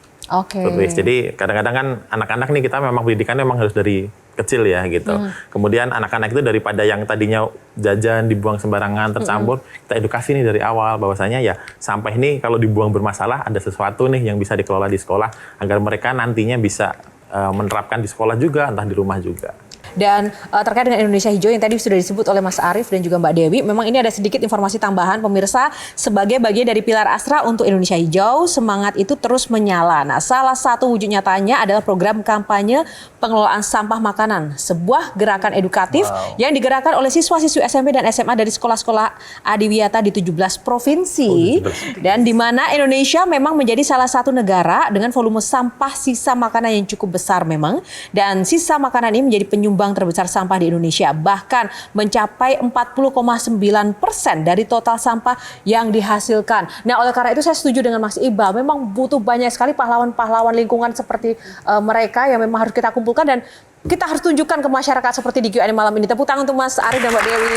Speaker 6: Food waste. Jadi kadang-kadang kan anak-anak nih kita memang pendidikannya memang harus dari kecil ya gitu. Kemudian anak-anak itu daripada yang tadinya jajan dibuang sembarangan tercampur, kita edukasi nih dari awal bahwasanya ya sampah ini kalau dibuang bermasalah ada sesuatu nih yang bisa dikelola di sekolah agar mereka nantinya bisa menerapkan di sekolah juga entah di rumah juga.
Speaker 5: Dan terkait dengan Indonesia Hijau yang tadi sudah disebut oleh Mas Arief dan juga Mbak Dewi, memang ini ada sedikit informasi tambahan pemirsa sebagai bagian dari pilar Astra untuk Indonesia Hijau, semangat itu terus menyala. Nah, salah satu wujud nyatanya adalah program kampanye pengelolaan sampah makanan, sebuah gerakan edukatif yang digerakkan oleh siswa-siswi SMP dan SMA dari sekolah-sekolah adiwiyata di 17 provinsi dan di mana Indonesia memang menjadi salah satu negara dengan volume sampah sisa makanan yang cukup besar memang, dan sisa makanan ini menjadi penyumbang terbesar sampah di Indonesia, bahkan mencapai 40,9% dari total sampah yang dihasilkan. Nah, oleh karena itu saya setuju dengan Mas Iqbal, memang butuh banyak sekali pahlawan-pahlawan lingkungan seperti mereka yang memang harus kita kumpulkan dan kita harus tunjukkan ke masyarakat seperti di Q&A malam ini. Tepuk tangan untuk Mas Arief dan Mbak Dewi.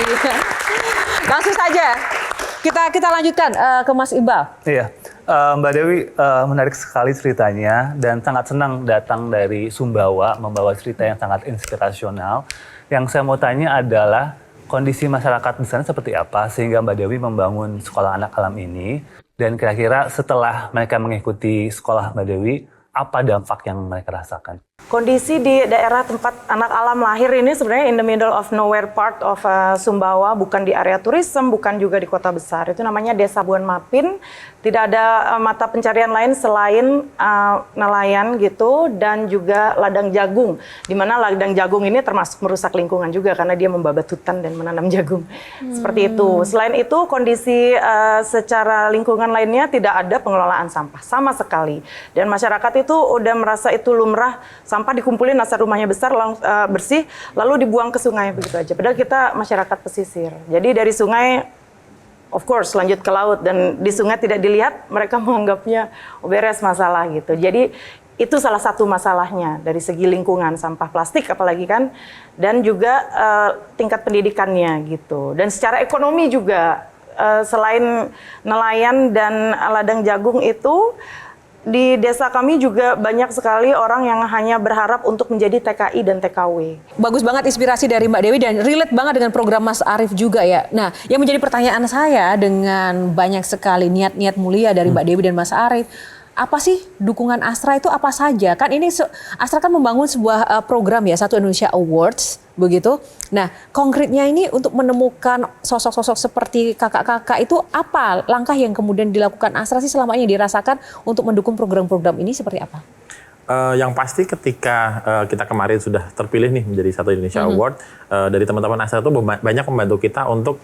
Speaker 5: Langsung saja kita lanjutkan ke Mas Iqbal.
Speaker 4: Iya, Mbak Dewi menarik sekali ceritanya dan sangat senang datang dari Sumbawa membawa cerita yang sangat inspirasional. Yang saya mau tanya adalah kondisi masyarakat di sana seperti apa sehingga Mbak Dewi membangun sekolah anak alam ini, dan kira-kira setelah mereka mengikuti sekolah Mbak Dewi, apa dampak yang mereka rasakan?
Speaker 3: Kondisi di daerah tempat anak alam lahir ini sebenarnya in the middle of nowhere part of Sumbawa, bukan di area turism, bukan juga di kota besar. Itu namanya Desa Buan Mapin. Tidak ada mata pencarian lain selain nelayan gitu, dan juga ladang jagung. Di mana ladang jagung ini termasuk merusak lingkungan juga karena dia membabat hutan dan menanam jagung. Seperti itu. Selain itu kondisi secara lingkungan lainnya tidak ada pengelolaan sampah sama sekali. Dan masyarakat itu udah merasa itu lumrah, sampah dikumpulin asal rumahnya besar, bersih, lalu dibuang ke sungai begitu aja. Padahal kita masyarakat pesisir. Jadi dari sungai, of course, lanjut ke laut, dan di sungai tidak dilihat, mereka menganggapnya beres masalah gitu. Jadi itu salah satu masalahnya dari segi lingkungan, sampah plastik apalagi kan, dan juga tingkat pendidikannya gitu. Dan secara ekonomi juga, selain nelayan dan ladang jagung itu, di desa kami juga banyak sekali orang yang hanya berharap untuk menjadi TKI dan TKW.
Speaker 5: Bagus banget inspirasi dari Mbak Dewi dan relate banget dengan program Mas Arief juga ya. Nah, yang menjadi pertanyaan saya dengan banyak sekali niat-niat mulia dari Mbak Dewi dan Mas Arief, apa sih dukungan Astra itu apa saja? Kan ini Astra kan membangun sebuah program ya, Satu Indonesia Awards begitu. Nah, konkretnya ini untuk menemukan sosok-sosok seperti kakak-kakak itu apa langkah yang kemudian dilakukan Astra sih selama ini dirasakan untuk mendukung program-program ini seperti apa?
Speaker 6: Yang pasti ketika kita kemarin sudah terpilih nih menjadi Satu Indonesia Award, dari teman-teman Astra itu banyak membantu kita untuk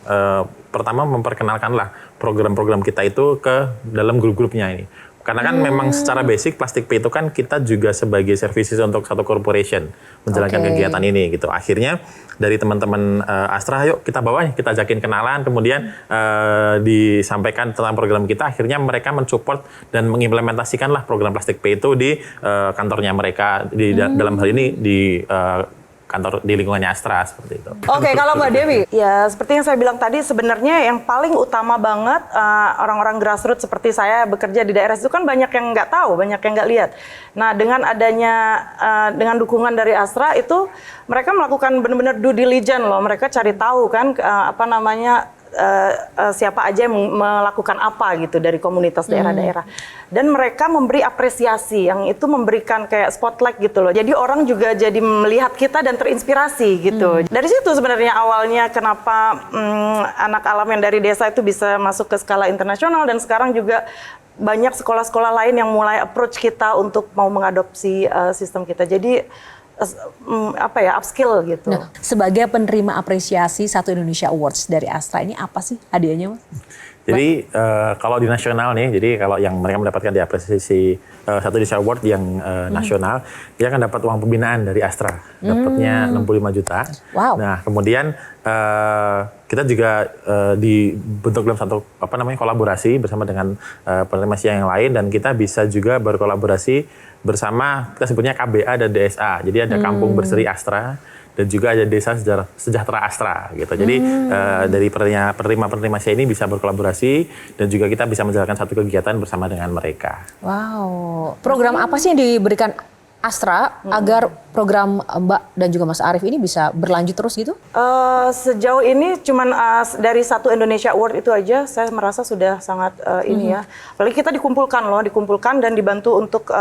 Speaker 6: pertama memperkenalkanlah program-program kita itu ke dalam grup-grupnya ini. Karena kan memang secara basic Plastic Pay itu kan kita juga sebagai services untuk satu corporation menjalankan kegiatan ini gitu. Akhirnya dari teman-teman Astra, yuk kita bawa, kita ajakin kenalan, kemudian disampaikan tentang program kita. Akhirnya mereka mensupport dan mengimplementasikanlah program Plastic Pay itu di kantornya mereka, di dalam hal ini di kantor di lingkungannya Astra seperti itu.
Speaker 3: Oke, kalau Mbak Dewi, ya seperti yang saya bilang tadi, sebenarnya yang paling utama banget orang-orang grassroots seperti saya bekerja di daerah itu kan banyak yang nggak tahu, banyak yang nggak lihat. Nah, dengan adanya dengan dukungan dari Astra itu mereka melakukan benar-benar due diligence loh, mereka cari tahu kan siapa aja yang melakukan apa gitu dari komunitas daerah-daerah. Dan mereka memberi apresiasi yang itu memberikan kayak spotlight gitu loh. Jadi orang juga jadi melihat kita dan terinspirasi gitu. Dari situ sebenarnya awalnya kenapa anak alam yang dari desa itu bisa masuk ke skala internasional, dan sekarang juga banyak sekolah-sekolah lain yang mulai approach kita untuk mau mengadopsi sistem kita. Jadi upskill gitu.
Speaker 5: Nah, sebagai penerima apresiasi Satu Indonesia Awards dari Astra ini apa sih hadiahnya, Mas?
Speaker 6: Jadi kalau di nasional nih, jadi kalau yang mereka mendapatkan di apresiasi Satu Indonesia Award yang nasional, dia akan dapat uang pembinaan dari Astra, dapatnya 65 juta.
Speaker 5: Wow.
Speaker 6: Nah, kemudian kita juga dibentuk dalam satu kolaborasi bersama dengan penerima yang lain, dan kita bisa juga berkolaborasi bersama, kita sebutnya KBA dan DSA. Jadi ada Kampung Berseri Astra dan juga ada Desa Sejahtera Astra gitu. Jadi dari penerima ini bisa berkolaborasi dan juga kita bisa menjalankan satu kegiatan bersama dengan mereka.
Speaker 5: Wow. Program apa sih yang diberikan Astra agar program Mbak dan juga Mas Arief ini bisa berlanjut terus gitu?
Speaker 3: Sejauh ini cuman dari satu Indonesia Award itu aja saya merasa sudah sangat ini ya. Apalagi kita dikumpulkan dan dibantu untuk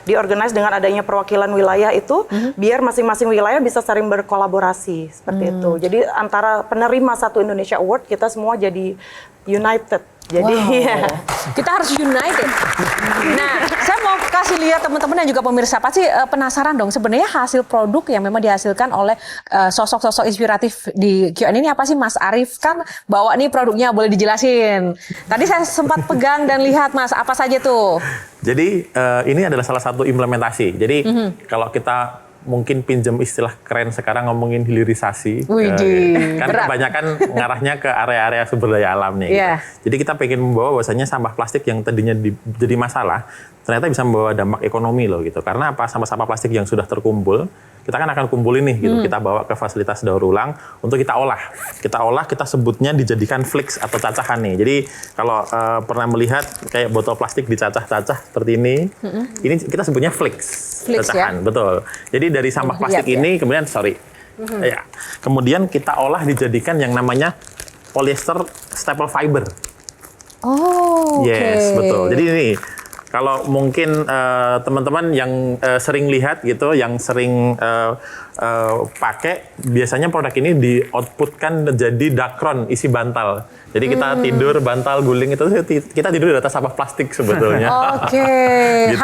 Speaker 3: diorganize dengan adanya perwakilan wilayah itu biar masing-masing wilayah bisa saling berkolaborasi seperti itu. Jadi antara penerima satu Indonesia Award kita semua jadi united. Jadi ya.
Speaker 5: Kita harus united. Nah, saya mau kasih lihat teman-teman dan juga pemirsa pasti penasaran dong sebenarnya hasil produk yang memang dihasilkan oleh sosok-sosok inspiratif di Q&A ini apa sih Mas Arief? Kan bawa nih produknya, boleh dijelasin. Tadi saya sempat pegang dan lihat Mas, apa saja tuh?
Speaker 6: Jadi ini adalah salah satu implementasi. Jadi kalau kita mungkin pinjam istilah keren sekarang ngomongin hilirisasi. Kan kebanyakan ngarahnya ke area-area sumber daya alam nih. Gitu. Jadi kita pengen membawa bahwasanya sampah plastik yang tadinya jadi masalah, ternyata bisa membawa dampak ekonomi loh gitu. Karena apa? Sampah-sampah plastik yang sudah terkumpul, kita kan akan kumpulin nih gitu. Kita bawa ke fasilitas daur ulang untuk kita olah. Kita sebutnya dijadikan flakes atau cacahan nih. Jadi kalau pernah melihat kayak botol plastik dicacah-cacah seperti ini kita sebutnya flakes. Cacahan, ya? Betul. Jadi dari sampah plastik ini kemudian ya, kemudian kita olah dijadikan yang namanya polyester staple fiber. Yes, betul. Jadi ini kalau mungkin teman-teman yang sering lihat gitu, yang sering pakai, biasanya produk ini di-outputkan jadi dakron isi bantal. Jadi kita tidur, bantal, guling itu kita tidur di atas sampah plastik sebetulnya.
Speaker 5: Gitu.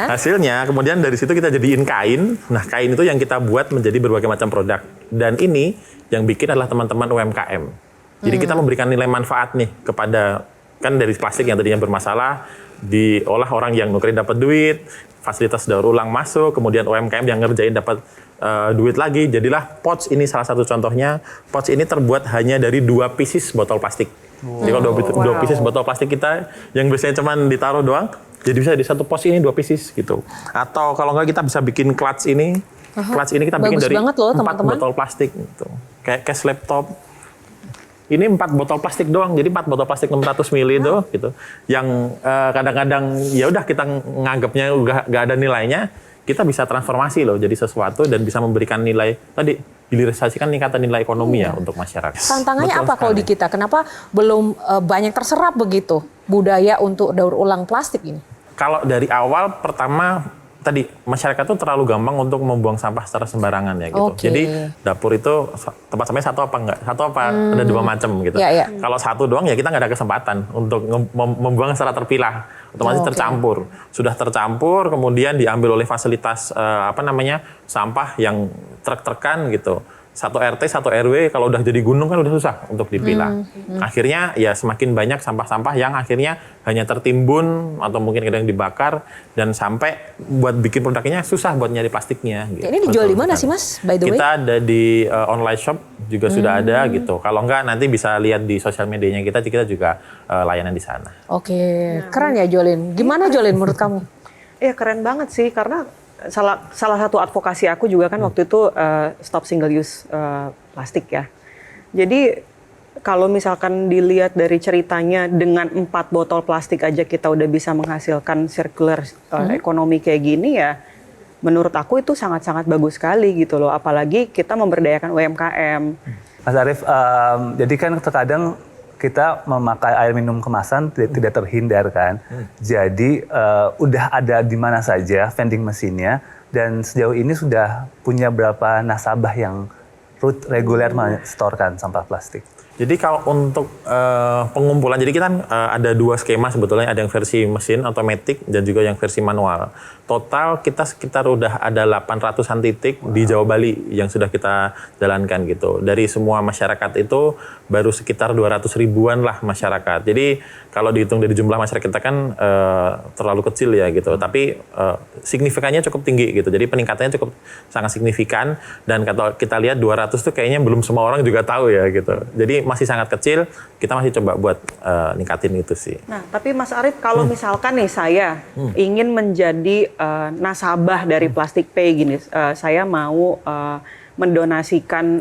Speaker 5: Hasilnya,
Speaker 6: kemudian dari situ kita jadiin kain. Nah, kain itu yang kita buat menjadi berbagai macam produk. Dan ini yang bikin adalah teman-teman UMKM. Jadi kita memberikan nilai manfaat nih kepada, kan dari plastik yang tadinya bermasalah, diolah orang yang nukerin dapat duit, fasilitas daur ulang masuk, kemudian UMKM yang ngerjain dapat duit lagi. Jadilah pouch ini salah satu contohnya. Pouch ini terbuat hanya dari 2 pieces botol plastik. Jadi kalau 2 pieces botol plastik kita yang biasanya cuma ditaruh doang, jadi bisa di satu pouch ini 2 pieces gitu. Atau kalau nggak kita bisa bikin clutch ini. Clutch ini kita bikin dari 4 botol plastik gitu. Kayak case laptop. Ini 4 botol plastik doang, jadi 4 botol plastik 600 ml itu, gitu. Yang kadang-kadang ya udah kita nganggapnya udah nggak ada nilainya, kita bisa transformasi loh jadi sesuatu dan bisa memberikan nilai tadi hilirisasikan meningkatkan nilai ekonomi ya untuk masyarakat.
Speaker 5: Tantangannya apa kalau di kita? Kenapa belum banyak terserap begitu budaya untuk daur ulang plastik ini? Kalau
Speaker 6: dari awal pertama tadi masyarakat tuh terlalu gampang untuk membuang sampah secara sembarangan ya gitu. Jadi dapur itu tempat sampahnya satu apa enggak? Satu apa ada 2 macam gitu. Kalau satu doang ya kita nggak ada kesempatan untuk membuang secara terpilah. Otomatis tercampur. Sudah tercampur kemudian diambil oleh fasilitas sampah yang truk-trukan gitu. Satu RT, satu RW kalau udah jadi gunung kan udah susah untuk dipilah. Akhirnya ya semakin banyak sampah-sampah yang akhirnya hanya tertimbun atau mungkin kadang dibakar dan sampai buat bikin produknya susah buat nyari plastiknya. Gitu.
Speaker 5: Ini dijual di mana sih Mas, by the way?
Speaker 6: Kita ada di online shop juga sudah ada gitu. Kalau enggak nanti bisa lihat di sosial medianya kita juga layanan di sana.
Speaker 5: Keren ya Jolin. Gimana Jolin menurut kamu?
Speaker 10: Ya keren banget sih karena salah satu advokasi aku juga kan waktu itu stop single use plastik ya. Jadi kalau misalkan dilihat dari ceritanya dengan 4 botol plastik aja kita udah bisa menghasilkan circular ekonomi kayak gini ya, menurut aku itu sangat-sangat bagus sekali gitu loh. Apalagi kita memberdayakan UMKM.
Speaker 4: Mas Arief, jadi kan terkadang kita memakai air minum kemasan tidak terhindar kan. Jadi udah ada di mana saja vending mesinnya dan sejauh ini sudah punya berapa nasabah yang reguler menyetorkan sampah plastik?
Speaker 6: Jadi kalau untuk pengumpulan, jadi kita ada 2 skema sebetulnya, ada yang versi mesin otomatis dan juga yang versi manual. Total kita sekitar udah ada 800-an titik di Jawa Bali yang sudah kita jalankan gitu. Dari semua masyarakat itu baru sekitar 200 ribuan lah masyarakat. Jadi kalau dihitung dari jumlah masyarakat kita kan terlalu kecil ya gitu. Tapi signifikannya cukup tinggi gitu. Jadi peningkatannya cukup sangat signifikan dan kalau kita lihat 200 tuh kayaknya belum semua orang juga tahu ya gitu. Jadi masih sangat kecil, kita masih coba buat ningkatin itu sih.
Speaker 10: Nah, tapi Mas Arief kalau misalkan nih saya ingin menjadi nasabah dari Plastic Pay gini, saya mau mendonasikan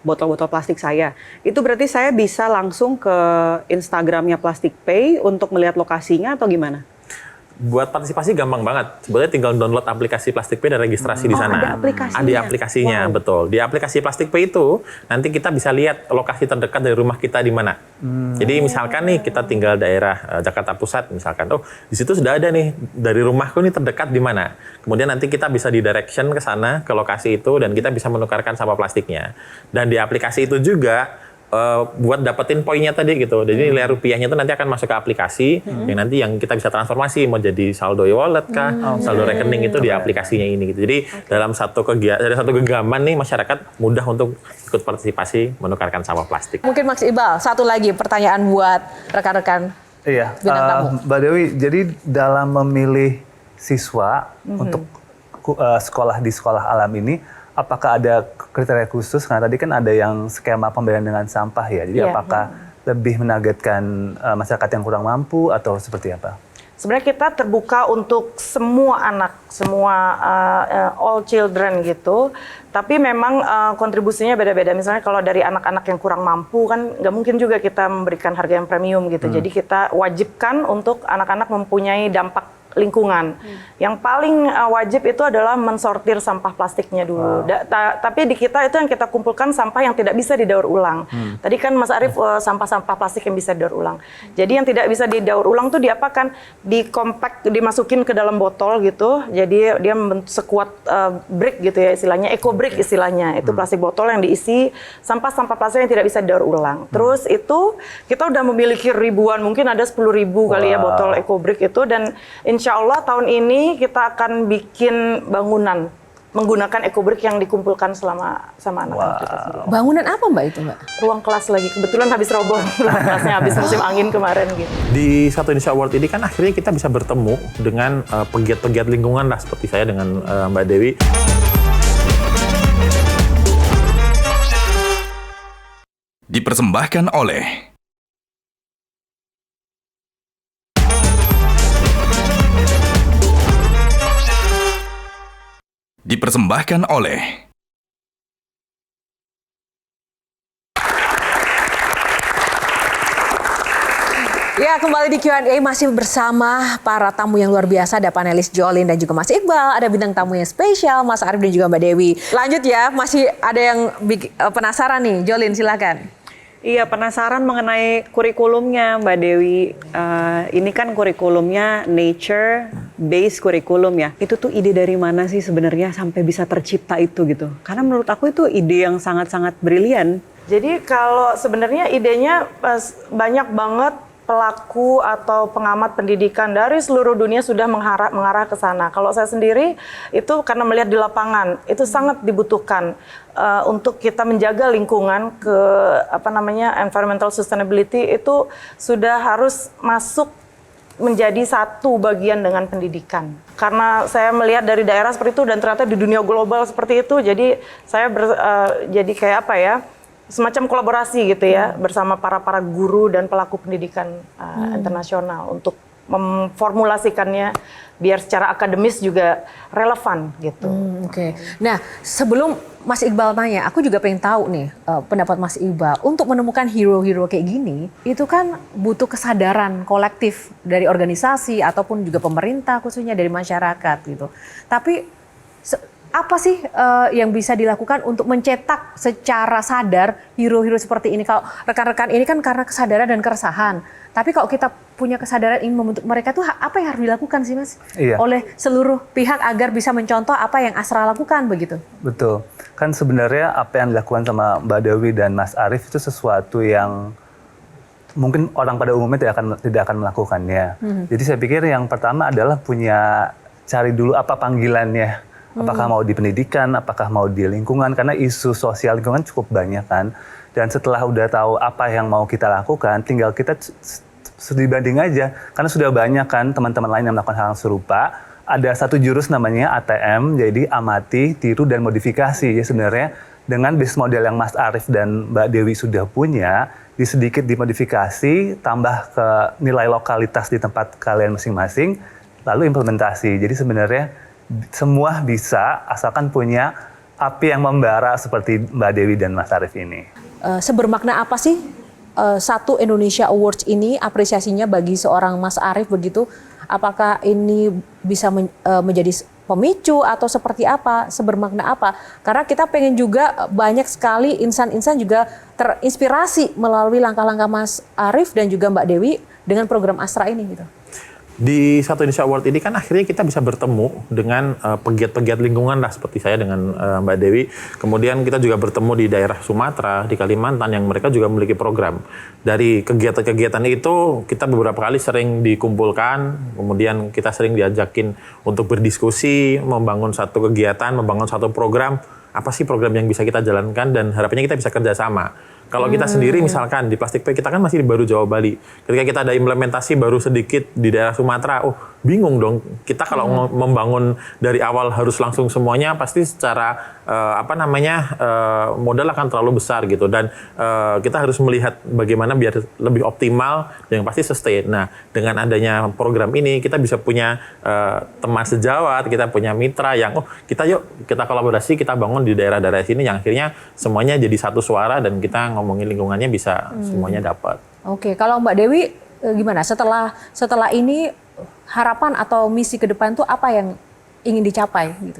Speaker 10: botol-botol plastik saya. Itu berarti saya bisa langsung ke Instagramnya Plastic Pay untuk melihat lokasinya atau gimana?
Speaker 6: Buat partisipasi gampang banget. Sebenarnya tinggal download aplikasi Plastik Pay dan registrasi di sana.
Speaker 10: Ada aplikasinya?
Speaker 6: Ada aplikasinya, betul. Di aplikasi Plastik Pay itu, nanti kita bisa lihat lokasi terdekat dari rumah kita di mana. Jadi misalkan nih, kita tinggal daerah Jakarta Pusat, misalkan, oh di situ sudah ada nih, dari rumahku nih terdekat di mana. Kemudian nanti kita bisa di-direction ke sana, ke lokasi itu, dan kita bisa menukarkan sampah plastiknya. Dan di aplikasi itu juga, buat dapetin poinnya tadi gitu. Jadi nilai rupiahnya itu nanti akan masuk ke aplikasi yang nanti yang kita bisa transformasi mau jadi saldo e-wallet kah, saldo rekening itu di aplikasinya ini gitu. Jadi dalam satu genggaman nih masyarakat mudah untuk ikut partisipasi menukarkan sampah plastik.
Speaker 5: Mungkin Mas Iqbal, satu lagi pertanyaan buat rekan-rekan
Speaker 4: Iya,
Speaker 5: bintang tamu.
Speaker 4: Mbak Dewi, jadi dalam memilih siswa untuk sekolah di sekolah alam ini, apakah ada kriteria khusus? Karena tadi kan ada yang skema pemberian dengan sampah ya. Jadi apakah lebih menargetkan masyarakat yang kurang mampu atau seperti apa?
Speaker 3: Sebenarnya kita terbuka untuk semua anak, semua all children gitu. Tapi memang kontribusinya beda-beda. Misalnya kalau dari anak-anak yang kurang mampu kan nggak mungkin juga kita memberikan harga yang premium gitu. Jadi kita wajibkan untuk anak-anak mempunyai dampak lingkungan. Yang paling wajib itu adalah mensortir sampah plastiknya dulu. Tapi di kita itu yang kita kumpulkan sampah yang tidak bisa didaur ulang. Tadi kan Mas Arief sampah-sampah plastik yang bisa didaur ulang. Jadi yang tidak bisa didaur ulang tuh diapakan? Dikompak, dimasukin ke dalam botol gitu. Jadi dia sekuat brick gitu ya istilahnya, eco brick istilahnya. Itu plastik botol yang diisi sampah-sampah plastik yang tidak bisa didaur ulang. Terus itu kita udah memiliki ribuan, mungkin ada 10.000 kali ya botol eco brick itu, dan Insya Allah tahun ini kita akan bikin bangunan menggunakan ecobrick yang dikumpulkan sama anak-anak kita sendiri.
Speaker 5: Bangunan apa Mbak itu Mbak?
Speaker 3: Ruang kelas lagi, kebetulan habis roboh, ruang kelasnya habis musim angin kemarin gitu.
Speaker 6: Di Satu Indonesia Award ini kan akhirnya kita bisa bertemu dengan pegiat-pegiat lingkungan lah seperti saya dengan Mbak Dewi.
Speaker 2: Dipersembahkan oleh
Speaker 5: Ya, kembali di Q&A masih bersama para tamu yang luar biasa. Ada panelis Jolin dan juga Mas Iqbal. Ada bintang tamu yang spesial, Mas Arief dan juga Mbak Dewi. Lanjut ya, masih ada yang penasaran nih. Jolin, silakan.
Speaker 10: Iya, penasaran mengenai kurikulumnya Mbak Dewi. Ini kan kurikulumnya nature-based kurikulum ya. Itu tuh ide dari mana sih sebenarnya sampai bisa tercipta itu gitu? Karena menurut aku itu ide yang sangat-sangat brilian.
Speaker 3: Jadi kalau sebenarnya idenya banyak banget pelaku atau pengamat pendidikan dari seluruh dunia sudah mengarah ke sana. Kalau saya sendiri itu karena melihat di lapangan itu sangat dibutuhkan untuk kita menjaga lingkungan ke environmental sustainability itu sudah harus masuk menjadi satu bagian dengan pendidikan. Karena saya melihat dari daerah seperti itu dan ternyata di dunia global seperti itu, jadi saya jadi kayak apa ya? Semacam kolaborasi gitu ya bersama para guru dan pelaku pendidikan internasional untuk memformulasikannya biar secara akademis juga relevan gitu.
Speaker 5: Oke. Nah, sebelum Mas Iqbal tanya, aku juga pengen tahu nih pendapat Mas Iqbal. Untuk menemukan hero-hero kayak gini, itu kan butuh kesadaran kolektif dari organisasi ataupun juga pemerintah khususnya dari masyarakat gitu. Tapi apa sih yang bisa dilakukan untuk mencetak secara sadar hero-hero seperti ini? Kalau rekan-rekan ini kan karena kesadaran dan keresahan. Tapi kalau kita punya kesadaran ingin membentuk mereka tuh apa yang harus dilakukan sih Mas?
Speaker 4: Iya.
Speaker 5: Oleh seluruh pihak agar bisa mencontoh apa yang Astra lakukan begitu? Betul.
Speaker 4: Kan sebenarnya apa yang dilakukan sama Mbak Dewi dan Mas Arief itu sesuatu yang mungkin orang pada umumnya tidak akan melakukannya. Jadi saya pikir yang pertama adalah cari dulu apa panggilannya. Apakah mau di pendidikan, apakah mau di lingkungan, karena isu sosial lingkungan cukup banyak kan. Dan setelah udah tahu apa yang mau kita lakukan, tinggal kita dibanding aja. Karena sudah banyak kan teman-teman lain yang melakukan hal yang serupa. Ada satu jurus namanya ATM, jadi amati, tiru, dan modifikasi. Ya sebenarnya dengan bisnis model yang Mas Arief dan Mbak Dewi sudah punya, sedikit dimodifikasi, tambah ke nilai lokalitas di tempat kalian masing-masing, lalu implementasi. Jadi sebenarnya semua bisa asalkan punya api yang membara seperti Mbak Dewi dan Mas Arief ini.
Speaker 5: Sebermakna apa sih Satu Indonesia Awards ini apresiasinya bagi seorang Mas Arief begitu? Apakah ini bisa menjadi pemicu atau seperti apa, sebermakna apa? Karena kita pengen juga banyak sekali insan-insan juga terinspirasi melalui langkah-langkah Mas Arief dan juga Mbak Dewi dengan program Astra ini gitu.
Speaker 6: Di Satu Indonesia Award ini kan akhirnya kita bisa bertemu dengan pegiat-pegiat lingkungan lah seperti saya dengan Mbak Dewi. Kemudian kita juga bertemu di daerah Sumatera, di Kalimantan yang mereka juga memiliki program. Dari kegiatan-kegiatan itu kita beberapa kali sering dikumpulkan, kemudian kita sering diajakin untuk berdiskusi, membangun satu kegiatan, membangun satu program. Apa sih program yang bisa kita jalankan dan harapannya kita bisa kerjasama. Kalau kita sendiri misalkan di Plastic Pay, kita kan masih di baru Jawa Bali. Ketika kita ada implementasi baru sedikit di daerah Sumatera, bingung dong. Kita kalau membangun dari awal harus langsung semuanya, pasti secara modal akan terlalu besar gitu. Dan kita harus melihat bagaimana biar lebih optimal dan yang pasti sustain. Nah, dengan adanya program ini, kita bisa punya teman sejawat, kita punya mitra yang, kita kolaborasi, kita bangun di daerah-daerah sini yang akhirnya semuanya jadi satu suara dan kita ngomongin lingkungannya bisa semuanya dapat.
Speaker 5: Oke, kalau Mbak Dewi gimana? Setelah ini harapan atau misi ke depan tuh apa yang ingin dicapai gitu?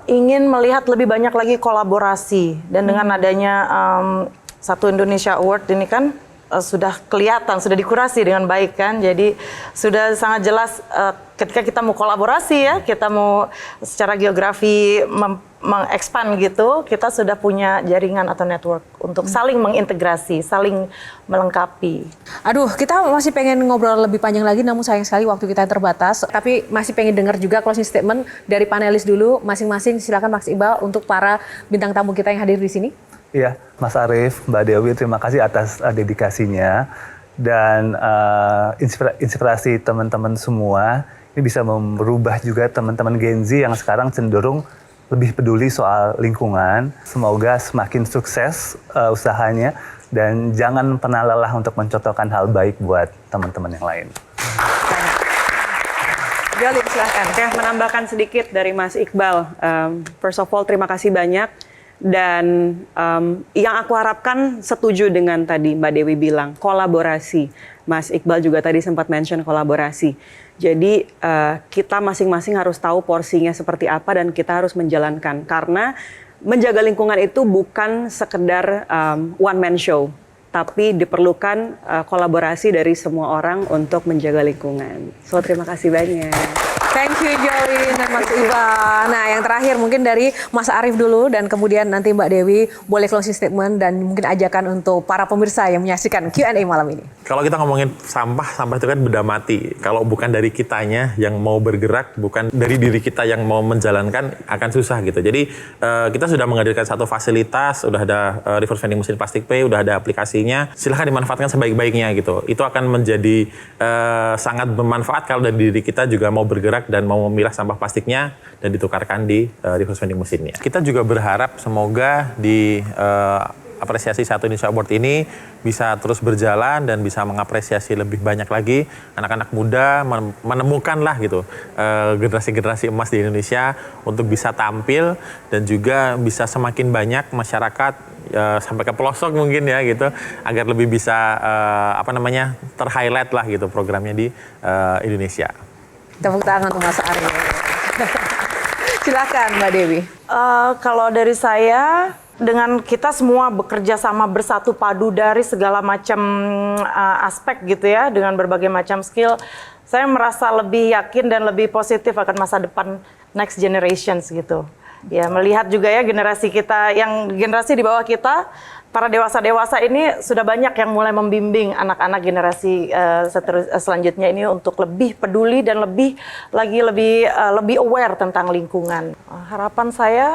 Speaker 3: Ingin melihat lebih banyak lagi kolaborasi dan dengan adanya Satu Indonesia Award ini kan sudah kelihatan, sudah dikurasi dengan baik kan. Jadi sudah sangat jelas ketika kita mau kolaborasi ya, kita mau secara geografi mengekspan gitu, kita sudah punya jaringan atau network untuk saling mengintegrasi, saling melengkapi.
Speaker 5: Aduh, kita masih pengen ngobrol lebih panjang lagi, namun sayang sekali waktu kita terbatas. Tapi masih pengen dengar juga closing statement dari panelis dulu, masing-masing. Silakan Mas Iqbal untuk para bintang tamu kita yang hadir di sini.
Speaker 4: Iya, Mas Arief, Mbak Dewi, terima kasih atas dedikasinya dan inspirasi teman-teman semua. Ini bisa merubah juga teman-teman Gen Z yang sekarang cenderung lebih peduli soal lingkungan. Semoga semakin sukses usahanya dan jangan pernah lelah untuk mencontohkan hal baik buat teman-teman yang lain.
Speaker 10: Gali, silahkan. Oke, menambahkan sedikit dari Mas Iqbal. First of all, terima kasih banyak. Dan yang aku harapkan setuju dengan tadi Mbak Dewi bilang, kolaborasi. Mas Iqbal juga tadi sempat mention kolaborasi. Jadi kita masing-masing harus tahu porsinya seperti apa dan kita harus menjalankan. Karena menjaga lingkungan itu bukan sekedar one man show. Tapi diperlukan kolaborasi dari semua orang untuk menjaga lingkungan. So terima kasih banyak.
Speaker 5: Thank you Joey dan Mas Iqbal. Nah yang terakhir mungkin dari Mas Arief dulu dan kemudian nanti Mbak Dewi boleh closing statement dan mungkin ajakan untuk para pemirsa yang menyaksikan Q&A malam ini.
Speaker 6: Kalau kita ngomongin sampah itu kan benda mati. Kalau bukan dari kitanya yang mau bergerak, bukan dari diri kita yang mau menjalankan, akan susah gitu. Jadi kita sudah menghadirkan satu fasilitas, udah ada reverse vending machine Plastic Pay, udah ada aplikasinya. Silahkan dimanfaatkan sebaik-baiknya gitu. Itu akan menjadi sangat bermanfaat kalau dari diri kita juga mau bergerak dan mau memilah sampah plastiknya dan ditukarkan di reverse vending machine-nya. Kita juga berharap semoga di apresiasi Satu Indonesia Award ini bisa terus berjalan dan bisa mengapresiasi lebih banyak lagi anak-anak muda, menemukan lah gitu generasi-generasi emas di Indonesia untuk bisa tampil dan juga bisa semakin banyak masyarakat sampai ke pelosok mungkin ya gitu agar lebih bisa ter-highlight lah gitu programnya di Indonesia.
Speaker 5: Tepuk tangan untuk Mas Arief. Silakan Mbak Dewi.
Speaker 3: Kalau dari saya, dengan kita semua bekerja sama bersatu padu dari segala macam aspek gitu ya, dengan berbagai macam skill, saya merasa lebih yakin dan lebih positif akan masa depan next generations gitu. Ya, melihat juga ya generasi kita, yang generasi di bawah kita, para dewasa-dewasa ini sudah banyak yang mulai membimbing anak-anak generasi selanjutnya ini untuk lebih peduli dan lebih aware tentang lingkungan. Harapan saya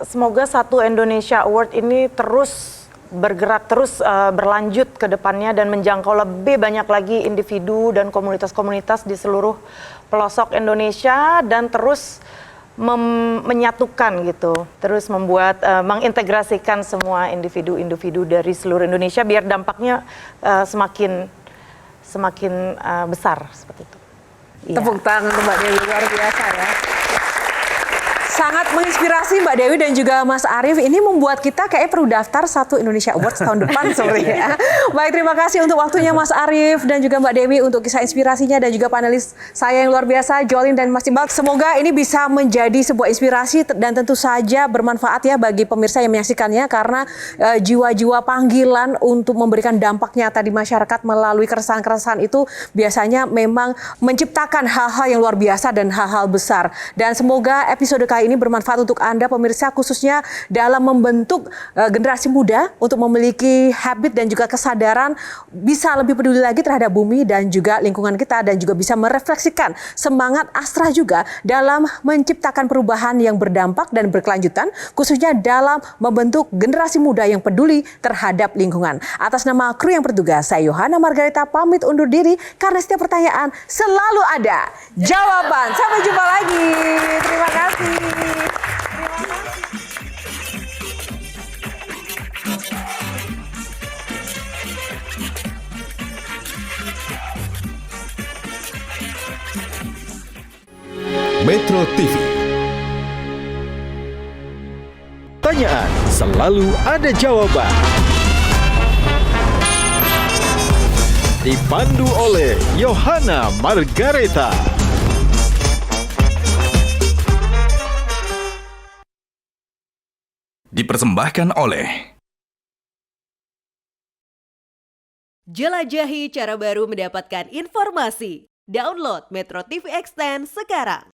Speaker 3: semoga Satu Indonesia Award ini terus bergerak, terus berlanjut ke depannya dan menjangkau lebih banyak lagi individu dan komunitas-komunitas di seluruh pelosok Indonesia dan terus menyatukan gitu, terus membuat mengintegrasikan semua individu-individu dari seluruh Indonesia biar dampaknya semakin besar seperti itu.
Speaker 5: Tepuk tangan Mbak Dewi, luar biasa ya. Sangat menginspirasi Mbak Dewi dan juga Mas Arief. Ini membuat kita kayak perlu daftar Satu Indonesia Awards tahun depan sebenarnya. Baik, terima kasih untuk waktunya Mas Arief dan juga Mbak Dewi untuk kisah inspirasinya dan juga panelis saya yang luar biasa, Jolin dan Mas Iqbal. Semoga ini bisa menjadi sebuah inspirasi dan tentu saja bermanfaat ya bagi pemirsa yang menyaksikannya karena jiwa-jiwa panggilan untuk memberikan dampak nyata di masyarakat melalui keresahan-keresahan itu biasanya memang menciptakan hal-hal yang luar biasa dan hal-hal besar. Dan semoga episode kali ini bermanfaat untuk Anda pemirsa khususnya dalam membentuk generasi muda untuk memiliki habit dan juga kesadaran bisa lebih peduli lagi terhadap bumi dan juga lingkungan kita dan juga bisa merefleksikan semangat Astra juga dalam menciptakan perubahan yang berdampak dan berkelanjutan khususnya dalam membentuk generasi muda yang peduli terhadap lingkungan. Atas nama kru yang bertugas, saya Yohana Margareta pamit undur diri karena setiap pertanyaan selalu ada jawaban. Sampai jumpa lagi. Terima kasih.
Speaker 1: Metro TV. Pertanyaan selalu ada jawaban. Dipandu oleh Yohana Margareta.
Speaker 2: Dipersembahkan oleh
Speaker 11: Jelajahi cara baru mendapatkan informasi. Download Metro TV Extend sekarang.